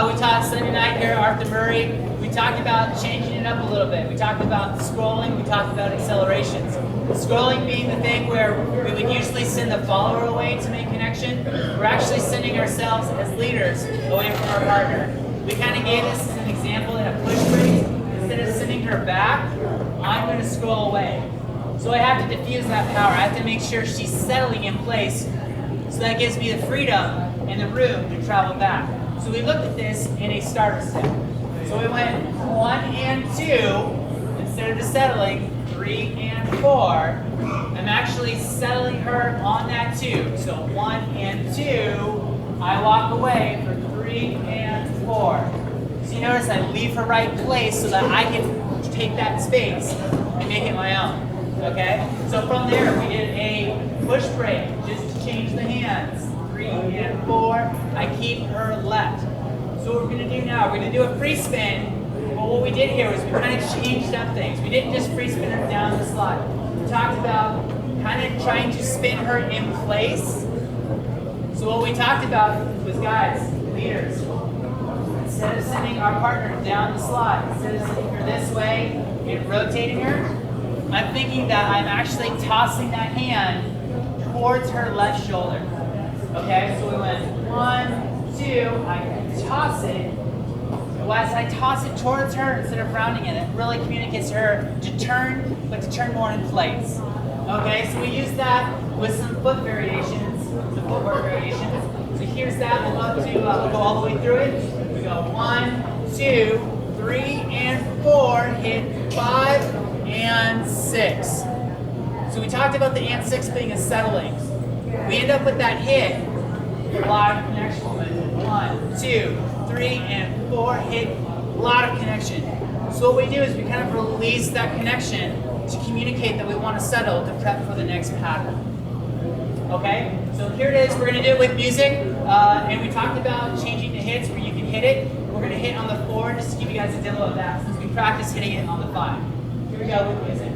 We taught Sunday night here at Arthur Murray. We talked about changing it up a little bit. We talked about scrolling. We talked about accelerations. Scrolling being the thing where we would usually send the follower away to make connection. We're actually sending ourselves as leaders away from our partner. We kind of gave this as an example in a push break. Instead of sending her back, I'm going to scroll away. So I have to diffuse that power. I have to make sure she's settling in place. So that gives me the freedom and the room to travel back. So we looked at this in a starter step. So we went 1 and 2, instead of just settling, 3 and 4. I'm actually settling her on that 2. So 1 and 2, I walk away for 3 and 4. So you notice I leave her right place so that I can take that space and make it my own. Okay? So from there, we did a push break, just to change the hands. 3 and 4, I keep her left. So what we're going to do now, we're going to do a free spin. But what we did here was we kind of changed up things. We didn't just free spin her down the slide. We talked about kind of trying to spin her in place. So what we talked about was, guys, leaders, instead of sending our partner down the slide, instead of sending her this way and rotating her, I'm thinking that I'm actually tossing that hand towards her left shoulder. Okay, so we went 1, 2, I toss it. As I toss it towards her instead of rounding it, it really communicates to her to turn, but to turn more in place. Okay, so we use that with some foot variations, some footwork variations. So here's that. We'll go all the way through it. We go 1, 2, 3, and 4. Hit 5 and 6. So we talked about the and 6 being a settling. We end up with that hit. A lot of connection. 1, 2, 3, and 4. Hit a lot of connection. So what we do is we kind of release that connection to communicate that we want to settle to prep for the next pattern. Okay? So here it is. We're going to do it with music. And we talked about changing the hits where you can hit it. We're going to hit on the 4 just to give you guys a demo of that since we practiced hitting it on the 5. Here we go with music.